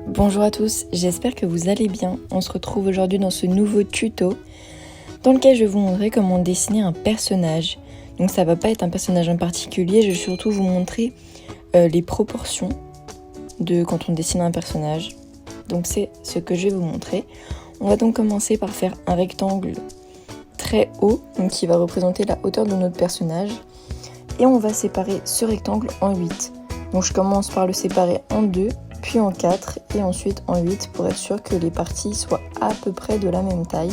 Bonjour à tous, j'espère que vous allez bien. On se retrouve aujourd'hui dans ce nouveau tuto dans lequel je vais vous montrer comment dessiner un personnage. Donc ça va pas être un personnage en particulier, je vais surtout vous montrer les proportions de quand on dessine un personnage. Donc c'est ce que je vais vous montrer. On va donc commencer par faire un rectangle très haut, donc qui va représenter la hauteur de notre personnage. Et on va séparer ce rectangle en 8. Donc je commence par le séparer en 2, puis en 4 et ensuite en 8 pour être sûr que les parties soient à peu près de la même taille.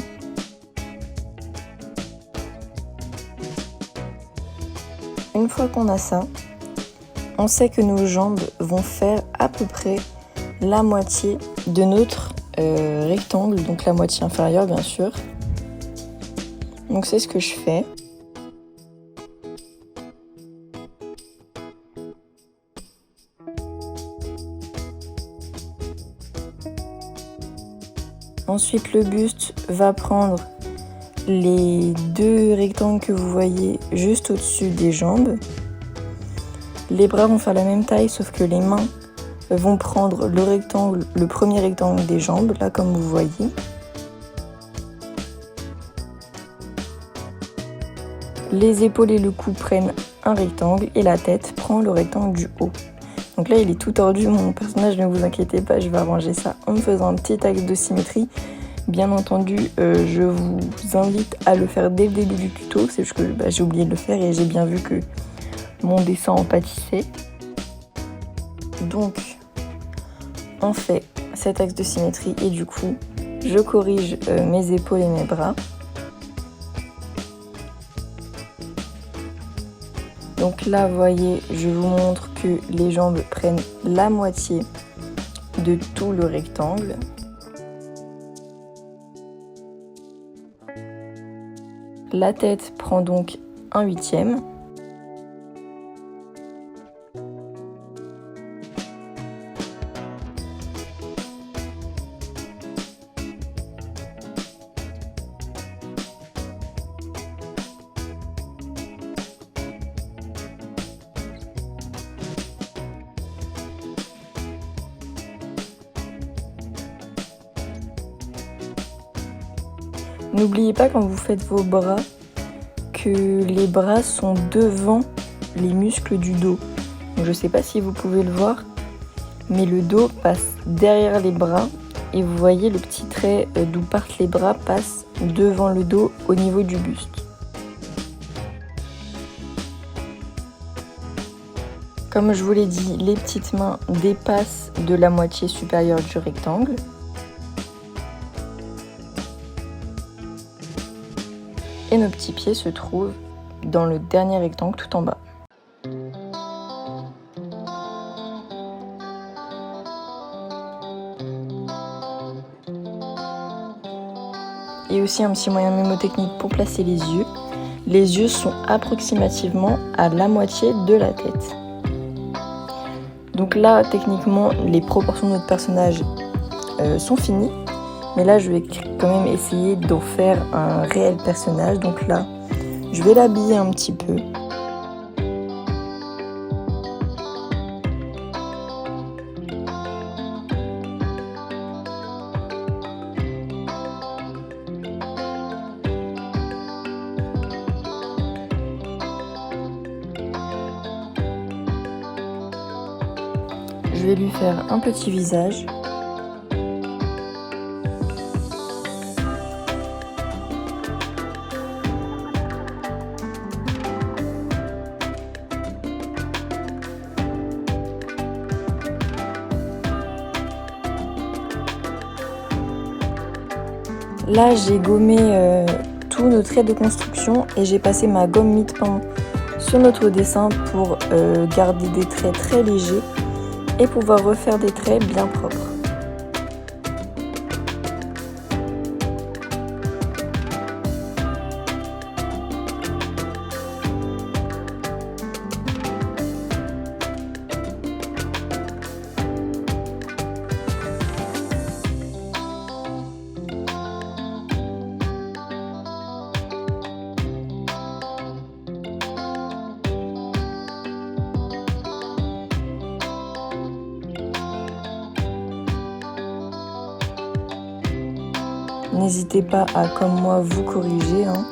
Une fois qu'on a ça, on sait que nos jambes vont faire à peu près la moitié de notre rectangle, donc la moitié inférieure bien sûr. Donc c'est ce que je fais. Ensuite, le buste va prendre les deux rectangles que vous voyez juste au-dessus des jambes. Les bras vont faire la même taille, sauf que les mains vont prendre le premier rectangle des jambes, là comme vous voyez. Les épaules et le cou prennent un rectangle et la tête prend le rectangle du haut. Donc là, il est tout tordu, mon personnage, ne vous inquiétez pas, je vais arranger ça en me faisant un petit axe de symétrie. Bien entendu, je vous invite à le faire dès le début du tuto, c'est juste que j'ai oublié de le faire et j'ai bien vu que mon dessin en pâtissait. Donc, on fait cet axe de symétrie et du coup, je corrige mes épaules et mes bras. Donc là, vous voyez, je vous montre que les jambes prennent la moitié de tout le rectangle. La tête prend donc un huitième. N'oubliez pas quand vous faites vos bras que les bras sont devant les muscles du dos. Donc, je ne sais pas si vous pouvez le voir, mais le dos passe derrière les bras et vous voyez le petit trait d'où partent les bras passe devant le dos au niveau du buste. Comme je vous l'ai dit, les petites mains dépassent de la moitié supérieure du rectangle. Et nos petits pieds se trouvent dans le dernier rectangle tout en bas. Et aussi un petit moyen mnémotechnique pour placer les yeux. Les yeux sont approximativement à la moitié de la tête. Donc là, techniquement, les proportions de notre personnage sont finies. Mais là, je vais quand même essayer d'en faire un réel personnage. Donc là, je vais l'habiller un petit peu. Je vais lui faire un petit visage. Là, j'ai gommé tous nos traits de construction et j'ai passé ma gomme mie-de-pain sur notre dessin pour garder des traits très légers et pouvoir refaire des traits bien propres. N'hésitez pas à, comme moi, vous corriger, hein.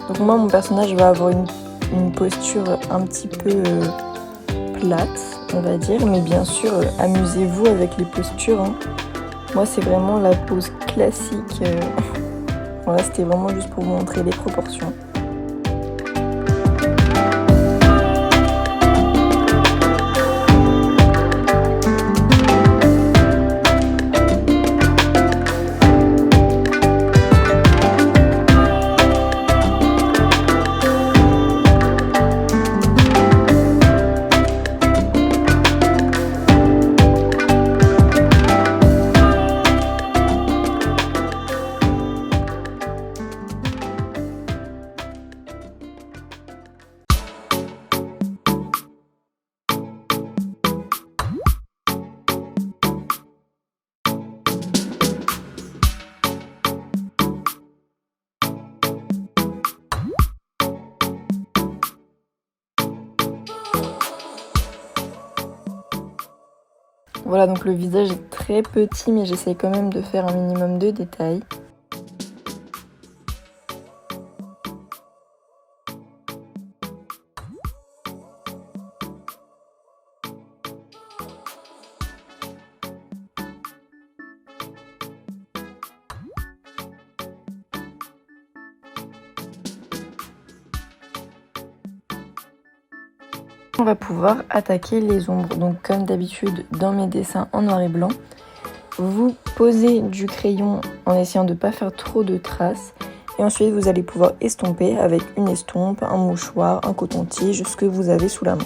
Donc moi, mon personnage va avoir une posture un petit peu plate, on va dire, mais bien sûr, amusez-vous avec les postures, hein. Moi, c'est vraiment la pose classique. Voilà, c'était vraiment juste pour vous montrer les proportions. Voilà, donc le visage est très petit, mais j'essaie quand même de faire un minimum de détails. On va pouvoir attaquer les ombres. Donc comme d'habitude dans mes dessins en noir et blanc, vous posez du crayon en essayant de ne pas faire trop de traces. Et ensuite vous allez pouvoir estomper avec une estompe, un mouchoir, un coton-tige, ce que vous avez sous la main.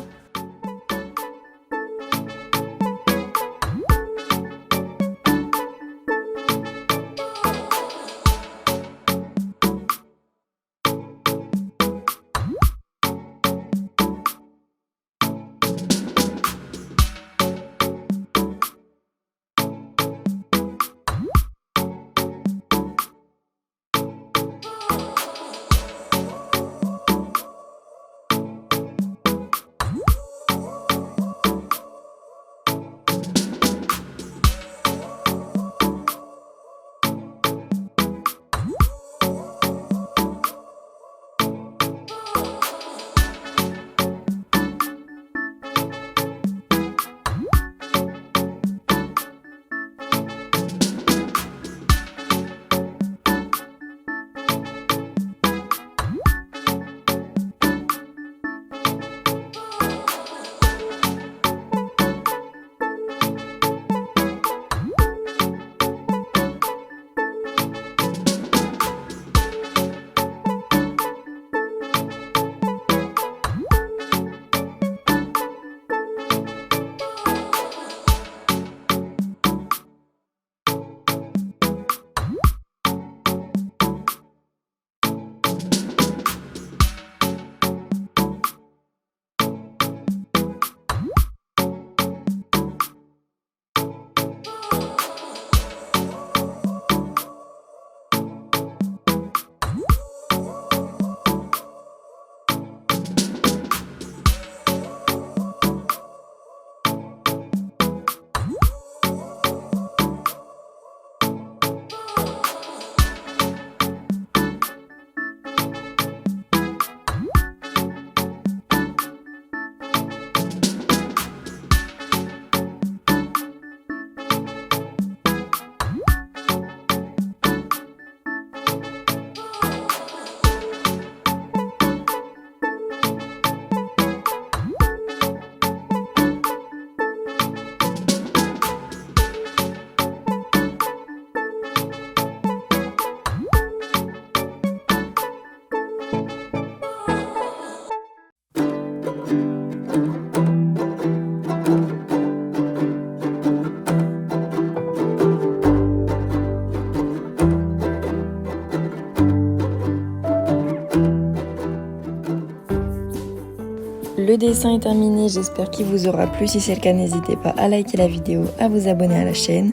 dessin est terminé, j'espère qu'il vous aura plu. Si c'est le cas, n'hésitez pas à liker la vidéo, à vous abonner à la chaîne.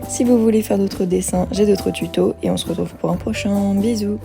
Si vous voulez faire d'autres dessins, j'ai d'autres tutos et on se retrouve pour un prochain. Bisous!